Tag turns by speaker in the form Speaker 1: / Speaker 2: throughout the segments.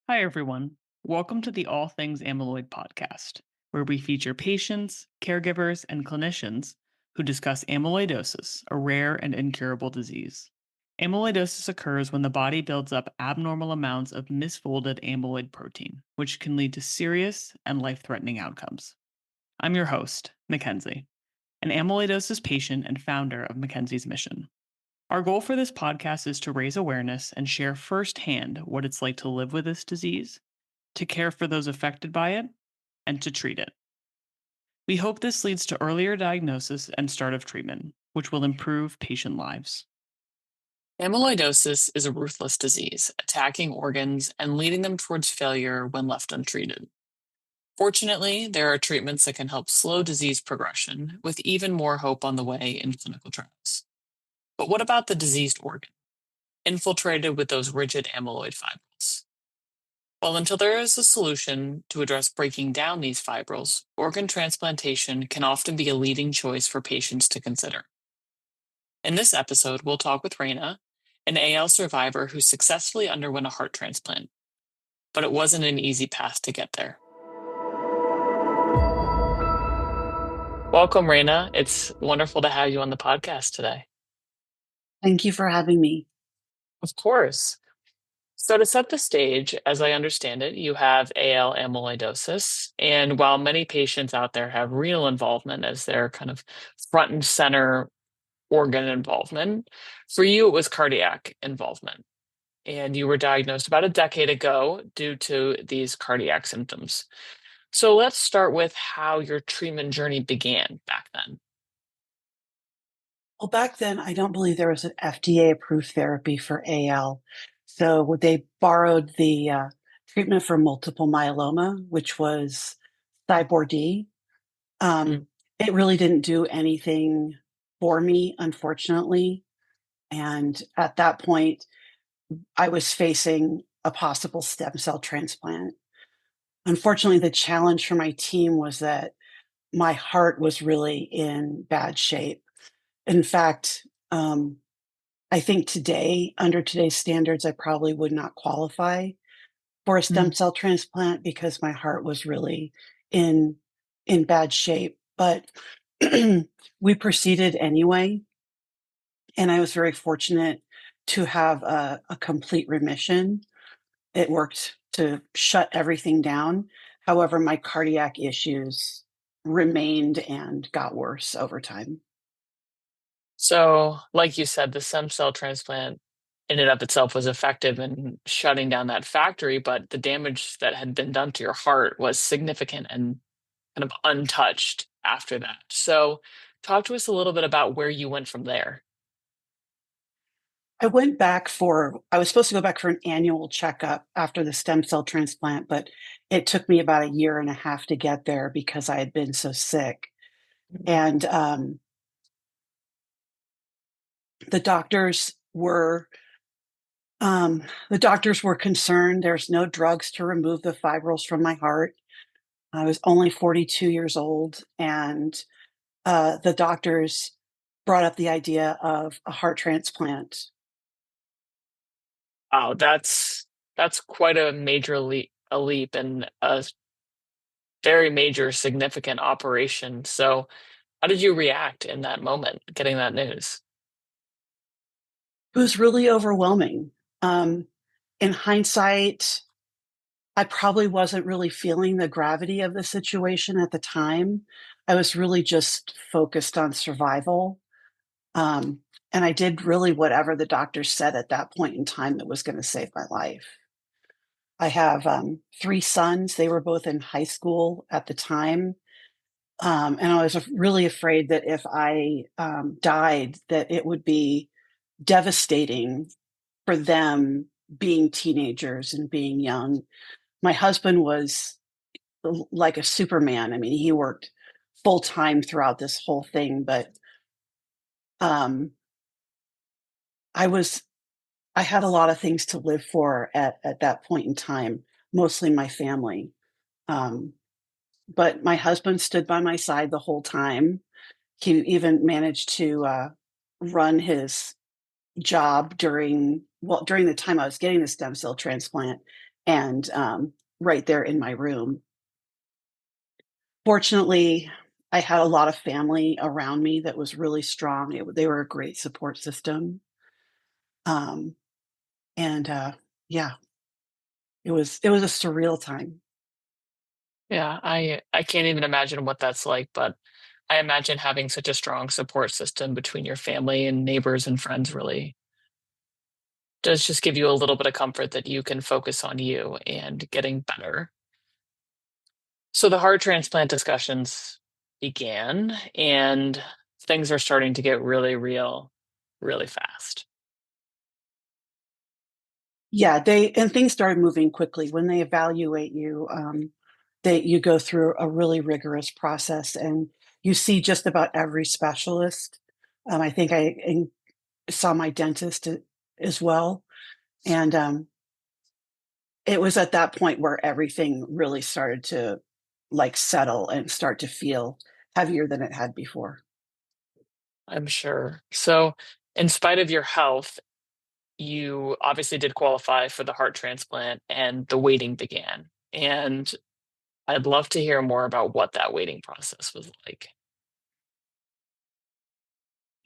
Speaker 1: Hi, everyone. Welcome to the All Things Amyloid podcast, where we feature patients, caregivers, and clinicians who discuss amyloidosis, a rare and incurable disease. Amyloidosis occurs when the body builds up abnormal amounts of misfolded amyloid protein, which can lead to serious and life threatening outcomes. I'm your host, Mackenzie, an amyloidosis patient and founder of Mackenzie's Mission. Our goal for this podcast is to raise awareness and share firsthand what it's like to live with this disease, to care for those affected by it, and to treat it. We hope this leads to earlier diagnosis and start of treatment, which will improve patient lives.
Speaker 2: Amyloidosis is a ruthless disease, attacking organs and leading them towards failure when left untreated. Fortunately, there are treatments that can help slow disease progression, with even more hope on the way in clinical trials. But what about the diseased organ, infiltrated with those rigid amyloid fibrils? Well, until there is a solution to address breaking down these fibrils, organ transplantation can often be a leading choice for patients to consider. In this episode, we'll talk with Rayna, an AL survivor who successfully underwent a heart transplant, but it wasn't an easy path to get there. Welcome, Rayna. It's wonderful to have you on the podcast today.
Speaker 3: Thank you for having me.
Speaker 2: Of course. So, to set the stage, as I understand it, you have AL amyloidosis. And while many patients out there have renal involvement as their kind of front and center organ involvement, for you, it was cardiac involvement. And you were diagnosed about a decade ago due to these cardiac symptoms. So let's start with how your treatment journey began back then.
Speaker 3: Well, back then, I don't believe there was an FDA approved therapy for AL. So they borrowed the treatment for multiple myeloma, which was Thybor.
Speaker 2: Mm.
Speaker 3: It really didn't do anything for me, unfortunately. And at that point, I was facing a possible stem cell transplant. Unfortunately, the challenge for my team was that my heart was really in bad shape. In fact, I think today, under today's standards, I probably would not qualify for a
Speaker 2: Mm.
Speaker 3: stem cell transplant because my heart was really in in bad shape. But we proceeded anyway, and I was very fortunate to have a complete remission. It worked to shut everything down. However, my cardiac issues remained and got worse over time.
Speaker 2: So, like you said, the stem cell transplant in and of itself was effective in shutting down that factory, but the damage that had been done to your heart was significant and kind of untouched after that. So, talk to us a little bit about where you went from there.
Speaker 3: I was supposed to go back for an annual checkup after the stem cell transplant, but it took me about a year and a half to get there because I had been so sick.
Speaker 2: Mhm.
Speaker 3: And the doctors were the doctors were concerned. There's no drugs to remove the fibrils from my heart. I was only 42 years old, and the doctors brought up the idea of a heart transplant.
Speaker 2: Wow, that's quite a major leap and a very major significant operation. So, how did you react in that moment, getting that news?
Speaker 3: It was really overwhelming. Um, in hindsight, I probably wasn't really feeling the gravity of the situation at the time. I was really just focused on survival. Um, and I did really whatever the doctor said at that point in time that was going to save my life. I have three sons. They were both in high school at the time. And I was really afraid that if I died, that it would be devastating for them being teenagers and being young. My husband was like a Superman. I mean, he worked full time throughout this whole thing, but um, I was I had a lot of things to live for at that point in time, mostly my family. Um, but my husband stood by my side the whole time. He even managed to run his job during the time I was getting the stem cell transplant. and right there in my room. Fortunately, I had a lot of family around me that was really strong. They were a great support system. Um, and yeah, it was a surreal time.
Speaker 2: Yeah, I can't even imagine what that's like, but I imagine having such a strong support system between your family and neighbors and friends really does just give you a little bit of comfort that you can focus on you and getting better. So the heart transplant discussions began, and things are starting to get really real really fast.
Speaker 3: Yeah, they and things started moving quickly when they evaluate you. You go through a really rigorous process, and you see just about every specialist. I think saw my dentist as well, and it was at that point where everything really started to like settle and start to feel heavier than it had before.
Speaker 2: I'm sure. So, in spite of your health, you obviously did qualify for the heart transplant and the waiting began. And I'd love to hear more about what that waiting process was like.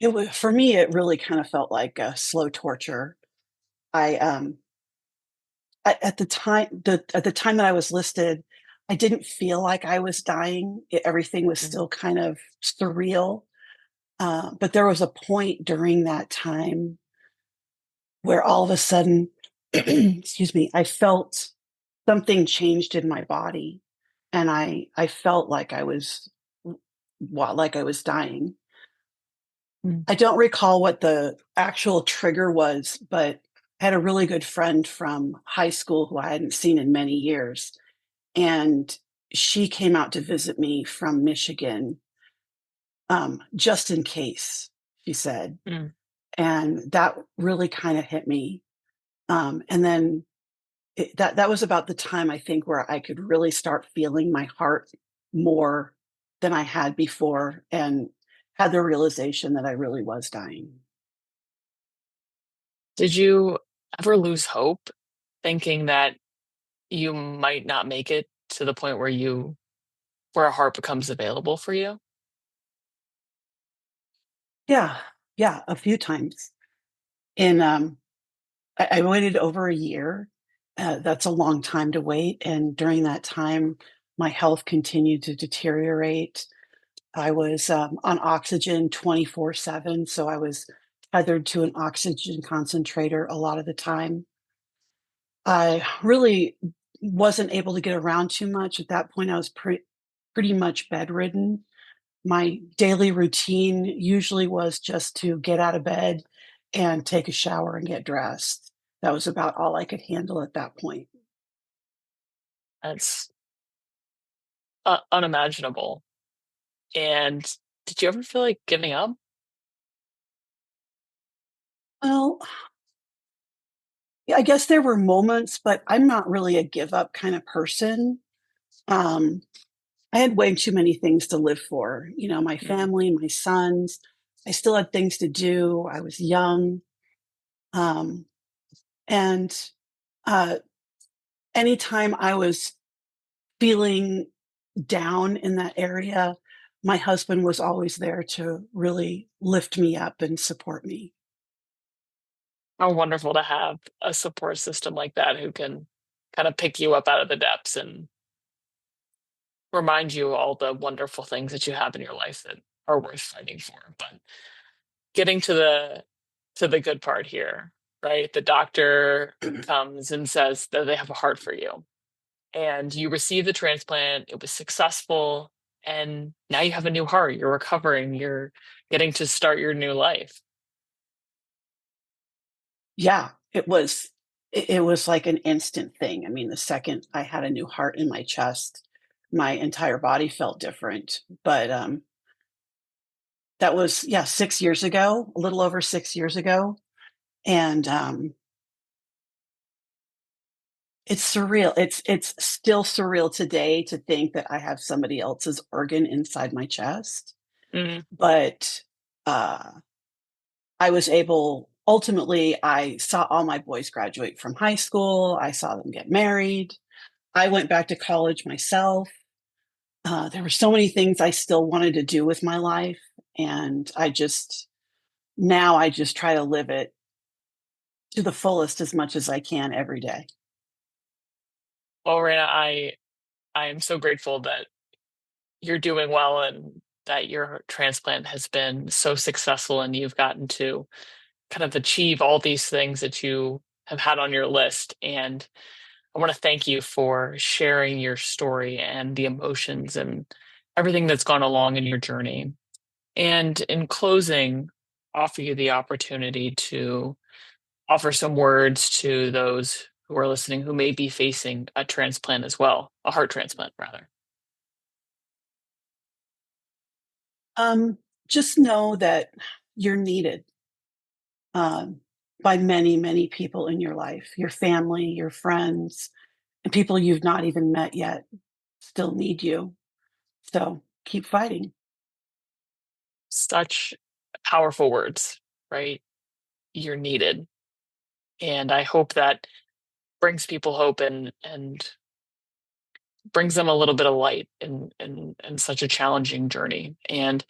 Speaker 3: It was for me. It really kind of felt like a slow torture. I at the time that I was listed, I didn't feel like I was dying. Everything was
Speaker 2: Mm.
Speaker 3: still kind of surreal. But there was a point during that time where all of a sudden, excuse me, I felt something changed in my body, and I felt like like I was dying.
Speaker 2: Mm.
Speaker 3: I don't recall what the actual trigger was, but I had a really good friend from high school who I hadn't seen in many years, and she came out to visit me from Michigan, just in case, she said,
Speaker 2: Mm.
Speaker 3: and that really kinda hit me, and then that was about the time I think where I could really start feeling my heart more than I had before and had the realization that I really was dying.
Speaker 2: Did you ever lose hope thinking that you might not make it to the point where a heart becomes available for you?
Speaker 3: Yeah, yeah, a few times, and, I waited over a year. That's a long time to wait, and during that time, my health continued to deteriorate. I was, on oxygen 24/7, so I was tethered to an oxygen concentrator a lot of the time. I really wasn't able to get around too much. At that point, I was pretty much bedridden. My daily routine usually was just to get out of bed and take a shower and get dressed. That was about all I could handle at that point.
Speaker 2: That's unimaginable. And did you ever feel like giving up?
Speaker 3: Well, yeah, I guess there were moments, but I'm not really a give up kind of person. Um, I had way too many things to live for, my
Speaker 2: Mm.
Speaker 3: family, my sons. I still had things to do. I was young. Um, and uh, anytime I was feeling down in that area, my husband was always there to really lift me up and support me.
Speaker 2: How wonderful to have a support system like that who can kind of pick you up out of the depths and remind you all the wonderful things that you have in your life that are worth fighting for. But getting to the good part here, right? The doctor comes and says that they have a heart for you, and you receive the transplant. It was successful, and now you have a new heart. You're recovering. You're getting to start your new life.
Speaker 3: Yeah, it was like an instant thing. I mean, the second I had a new heart in my chest, my entire body felt different. But that was, yeah, 6 years ago, a little over 6 years ago. And it's surreal. It's still surreal today to think that I have somebody else's organ inside my chest.
Speaker 2: Mhm.
Speaker 3: But uh I was able ultimately, I saw all my boys graduate from high school. I saw them get married. I went back to college myself. There were so many things I still wanted to do with my life, and now I just try to live it to the fullest as much as I can every day.
Speaker 2: Well, Rayna, I am so grateful that you're doing well and that your transplant has been so successful and you've gotten to kind of achieve all these things that you have had on your list. And I want to thank you for sharing your story and the emotions and everything that's gone along in your journey. And in closing, offer you the opportunity to offer some words to those who are listening who may be facing a transplant as well, a heart transplant, rather.
Speaker 3: Um, just know that you're needed um, by many, many people in your life. Your family, your friends, and people you've not even met yet still need you. So keep fighting.
Speaker 2: Such powerful words, right? You're needed. And I hope that brings people hope and brings them a little bit of light in such a challenging journey. And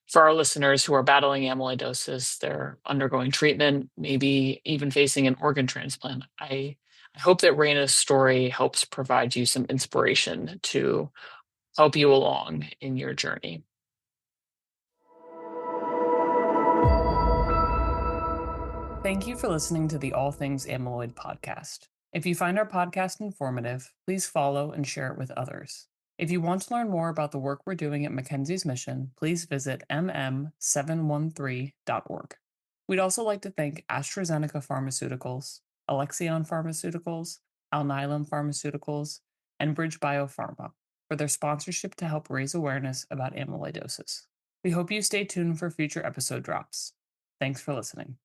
Speaker 2: for our listeners who are battling amyloidosis, they're undergoing treatment, maybe even facing an organ transplant. I hope that Raina's story helps provide you some inspiration to help you along in your journey.
Speaker 1: Thank you for listening to the All Things Amyloid podcast. If you find our podcast informative, please follow and share it with others. If you want to learn more about the work we're doing at Mackenzie's Mission, please visit mm713.org. We'd also like to thank AstraZeneca Pharmaceuticals, Alexion Pharmaceuticals, Alnylam Pharmaceuticals, and Bridge Biopharma for their sponsorship to help raise awareness about amyloidosis. We hope you stay tuned for future episode drops. Thanks for listening.